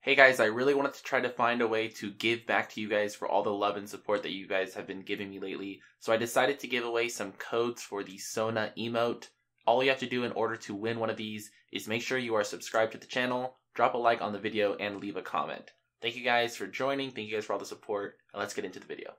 Hey guys, I really wanted to try to find a way to give back to you guys for all the love and support that you guys have been giving me lately. So I decided to give away some codes for the Sona emote. All you have to do in order to win one of these is make sure you are subscribed to the channel, drop a like on the video, and leave a comment. Thank you guys for joining, thank you guys for all the support, and let's get into the video.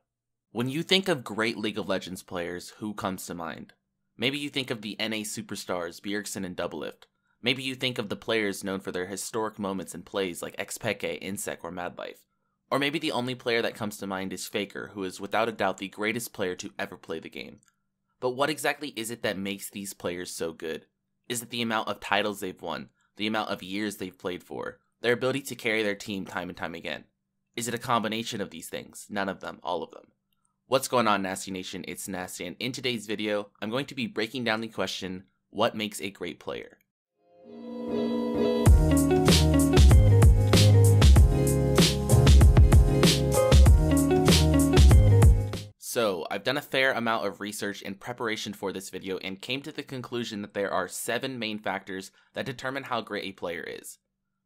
When you think of great League of Legends players, who comes to mind? Maybe you think of the NA superstars Bjergsen and Doublelift. Maybe you think of the players known for their historic moments and plays like Xpeke, Insec, or Madlife. Or maybe the only player that comes to mind is Faker, who is without a doubt the greatest player to ever play the game. But what exactly is it that makes these players so good? Is it the amount of titles they've won, the amount of years they've played for, their ability to carry their team time and time again? Is it a combination of these things? None of them, all of them. What's going on, Nasteey Nation? It's Nasteey, and in today's video, I'm going to be breaking down the question, what makes a great player? So, I've done a fair amount of research in preparation for this video and came to the conclusion that there are 7 main factors that determine how great a player is.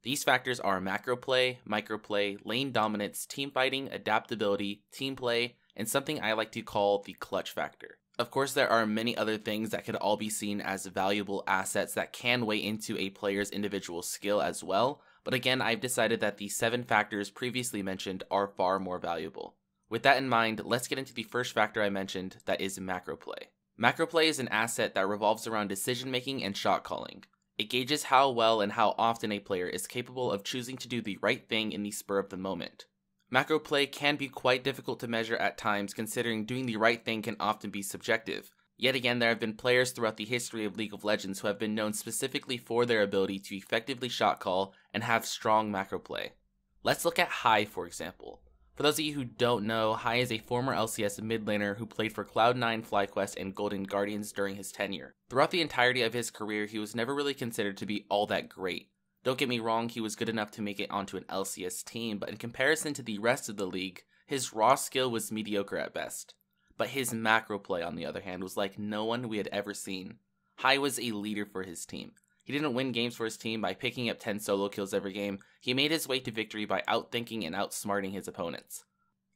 These factors are macro play, micro play, lane dominance, team fighting, adaptability, team play, and something I like to call the clutch factor. Of course, there are many other things that could all be seen as valuable assets that can weigh into a player's individual skill as well, but again, I've decided that the 7 factors previously mentioned are far more valuable. With that in mind, let's get into the first factor I mentioned, that is macro play. Macro play is an asset that revolves around decision making and shot calling. It gauges how well and how often a player is capable of choosing to do the right thing in the spur of the moment. Macro play can be quite difficult to measure at times, considering doing the right thing can often be subjective. Yet again, there have been players throughout the history of League of Legends who have been known specifically for their ability to effectively shot call and have strong macro play. Let's look at Hai, for example. For those of you who don't know, Hai is a former LCS mid laner who played for Cloud9, FlyQuest, and Golden Guardians during his tenure. Throughout the entirety of his career, he was never really considered to be all that great. Don't get me wrong, he was good enough to make it onto an LCS team, but in comparison to the rest of the league, his raw skill was mediocre at best. But his macro play, on the other hand, was like no one we had ever seen. Hai was a leader for his team. He didn't win games for his team by picking up 10 solo kills every game, he made his way to victory by outthinking and outsmarting his opponents.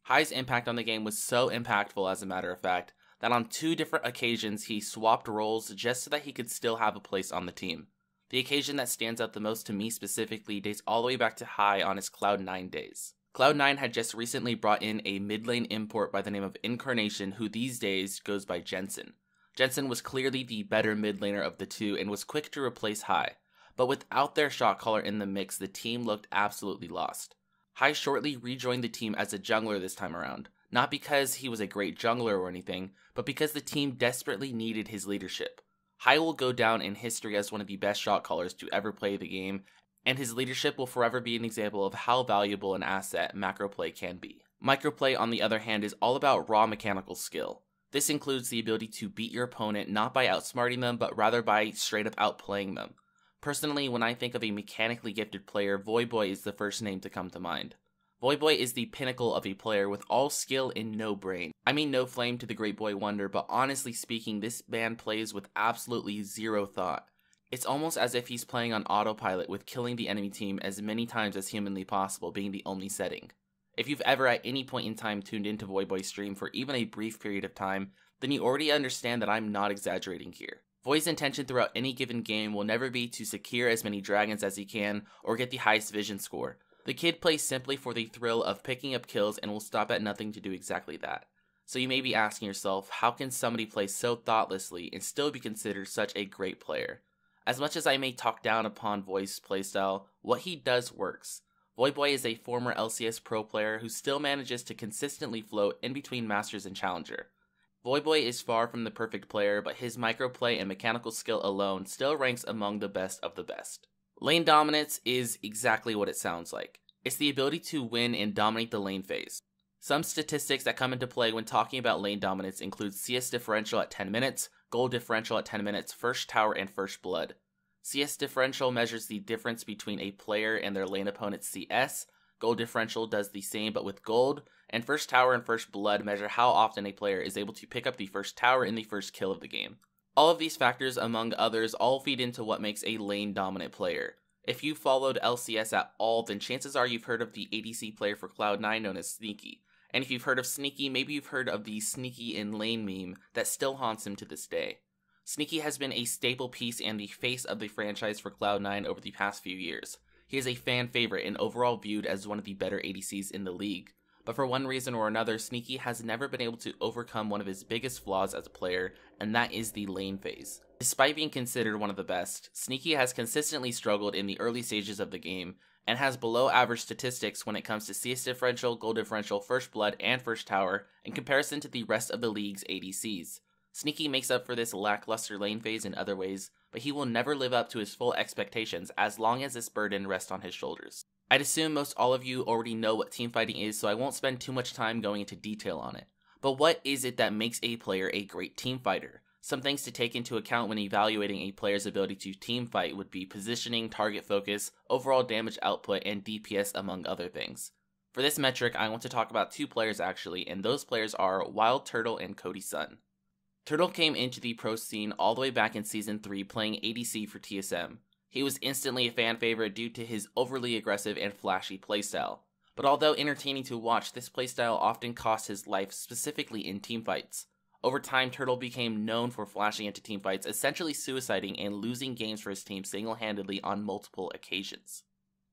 Hai's impact on the game was so impactful, as a matter of fact, that on 2 different occasions he swapped roles just so that he could still have a place on the team. The occasion that stands out the most to me specifically dates all the way back to Hai on his Cloud9 days. Cloud9 had just recently brought in a mid lane import by the name of Incarnation, who these days goes by Jensen. Jensen was clearly the better mid laner of the two and was quick to replace Hai, but without their shot caller in the mix, the team looked absolutely lost. Hai shortly rejoined the team as a jungler this time around, not because he was a great jungler or anything, but because the team desperately needed his leadership. Hai will go down in history as one of the best shot callers to ever play the game, and his leadership will forever be an example of how valuable an asset macro play can be. Micro play, on the other hand, is all about raw mechanical skill. This includes the ability to beat your opponent not by outsmarting them, but rather by straight up outplaying them. Personally, when I think of a mechanically gifted player, Voyboy is the first name to come to mind. Voyboy is the pinnacle of a player with all skill and no brain. I mean no flame to the great boy wonder, but honestly speaking, this man plays with absolutely zero thought. It's almost as if he's playing on autopilot, with killing the enemy team as many times as humanly possible being the only setting. If you've ever at any point in time tuned into Voyboy's stream for even a brief period of time, then you already understand that I'm not exaggerating here. Voy's intention throughout any given game will never be to secure as many dragons as he can or get the highest vision score. The kid plays simply for the thrill of picking up kills and will stop at nothing to do exactly that. So you may be asking yourself, how can somebody play so thoughtlessly and still be considered such a great player? As much as I may talk down upon Voy's playstyle, what he does works. Voyboy is a former LCS pro player who still manages to consistently float in between Masters and Challenger. Voyboy is far from the perfect player, but his microplay and mechanical skill alone still ranks among the best of the best. Lane dominance is exactly what it sounds like. It's the ability to win and dominate the lane phase. Some statistics that come into play when talking about lane dominance include CS differential at 10 minutes, gold differential at 10 minutes, first tower, and first blood. CS differential measures the difference between a player and their lane opponent's CS, gold differential does the same but with gold, and first tower and first blood measure how often a player is able to pick up the first tower in the first kill of the game. All of these factors, among others, all feed into what makes a lane dominant player. If you followed LCS at all, then chances are you've heard of the ADC player for Cloud9 known as Sneaky. And if you've heard of Sneaky, maybe you've heard of the Sneaky in lane meme that still haunts him to this day. Sneaky has been a staple piece and the face of the franchise for Cloud9 over the past few years. He is a fan favorite and overall viewed as one of the better ADCs in the league. But for one reason or another, Sneaky has never been able to overcome one of his biggest flaws as a player, and that is the lane phase. Despite being considered one of the best, Sneaky has consistently struggled in the early stages of the game, and has below average statistics when it comes to CS differential, gold differential, first blood, and first tower in comparison to the rest of the league's ADCs. Sneaky makes up for this lackluster lane phase in other ways, but he will never live up to his full expectations as long as this burden rests on his shoulders. I'd assume most all of you already know what teamfighting is, so I won't spend too much time going into detail on it. But what is it that makes a player a great teamfighter? Some things to take into account when evaluating a player's ability to teamfight would be positioning, target focus, overall damage output, and DPS among other things. For this metric, I want to talk about two players actually, and those players are Wild Turtle and Cody Sun. Turtle came into the pro scene all the way back in Season 3 playing ADC for TSM. He was instantly a fan favorite due to his overly aggressive and flashy playstyle. But although entertaining to watch, this playstyle often cost his life, specifically in teamfights. Over time, Turtle became known for flashing into teamfights, essentially suiciding and losing games for his team single-handedly on multiple occasions.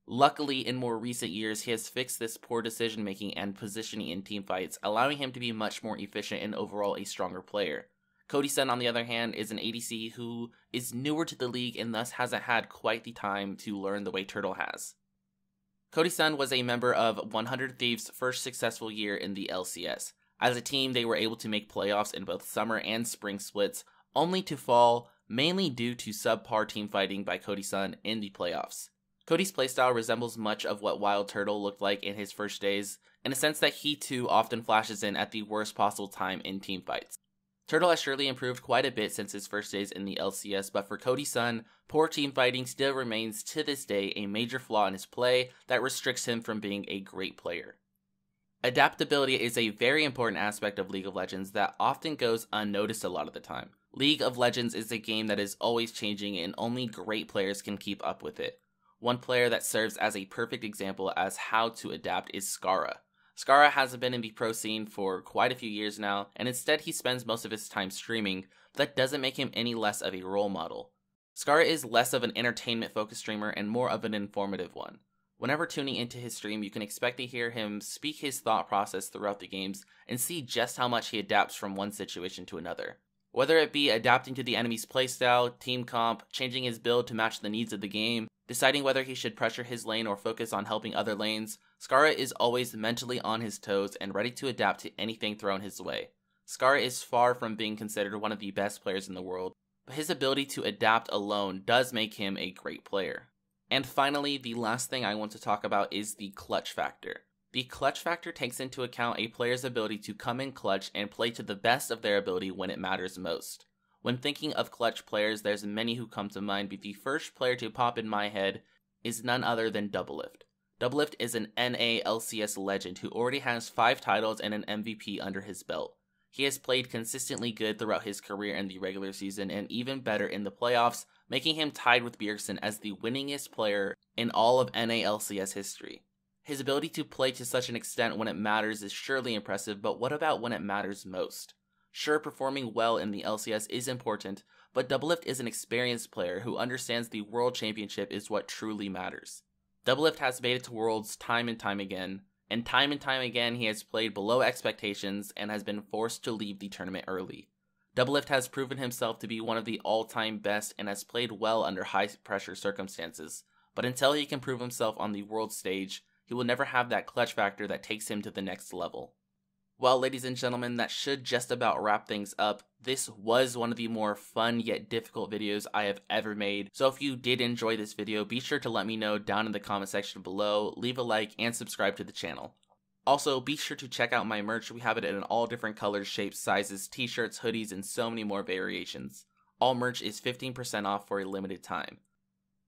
Luckily, in more recent years, he has fixed this poor decision-making and positioning in teamfights, allowing him to be much more efficient and overall a stronger player. Cody Sun, on the other hand, is an ADC who is newer to the league and thus hasn't had quite the time to learn the way Turtle has. Cody Sun was a member of 100 Thieves' first successful year in the LCS. As a team, they were able to make playoffs in both summer and spring splits, only to fall mainly due to subpar teamfighting by Cody Sun in the playoffs. Cody's playstyle resembles much of what Wild Turtle looked like in his first days, in a sense that he too often flashes in at the worst possible time in teamfights. Turtle has surely improved quite a bit since his first days in the LCS, but for Cody Sun, poor teamfighting still remains to this day a major flaw in his play that restricts him from being a great player. Adaptability is a very important aspect of League of Legends that often goes unnoticed a lot of the time. League of Legends is a game that is always changing and only great players can keep up with it. One player that serves as a perfect example as how to adapt is Skara. Skara hasn't been in the pro scene for quite a few years now, and instead he spends most of his time streaming, but that doesn't make him any less of a role model. Skara is less of an entertainment-focused streamer and more of an informative one. Whenever tuning into his stream, you can expect to hear him speak his thought process throughout the games and see just how much he adapts from one situation to another. Whether it be adapting to the enemy's playstyle, team comp, changing his build to match the needs of the game, deciding whether he should pressure his lane or focus on helping other lanes, Skara is always mentally on his toes and ready to adapt to anything thrown his way. Skara is far from being considered one of the best players in the world, but his ability to adapt alone does make him a great player. And finally, the last thing I want to talk about is the clutch factor. The clutch factor takes into account a player's ability to come in clutch and play to the best of their ability when it matters most. When thinking of clutch players, there's many who come to mind, but the first player to pop in my head is none other than Doublelift. Doublelift is an NA LCS legend who already has 5 titles and an MVP under his belt. He has played consistently good throughout his career in the regular season and even better in the playoffs, making him tied with Bjergsen as the winningest player in all of NA LCS history. His ability to play to such an extent when it matters is surely impressive, but what about when it matters most? Sure, performing well in the LCS is important, but Doublelift is an experienced player who understands the World Championship is what truly matters. Doublelift has made it to Worlds time and time again he has played below expectations and has been forced to leave the tournament early. Doublelift has proven himself to be one of the all-time best and has played well under high-pressure circumstances, but until he can prove himself on the world stage, he will never have that clutch factor that takes him to the next level. Well, ladies and gentlemen, that should just about wrap things up. This was one of the more fun yet difficult videos I have ever made. So if you did enjoy this video, be sure to let me know down in the comment section below, leave a like, and subscribe to the channel. Also, be sure to check out my merch. We have it in all different colors, shapes, sizes, t-shirts, hoodies, and so many more variations. All merch is 15% off for a limited time.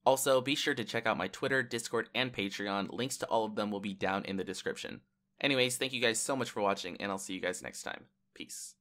Also, be sure to check out my Twitter, Discord, and Patreon. Links to all of them will be down in the description. Anyways, thank you guys so much for watching, and I'll see you guys next time. Peace.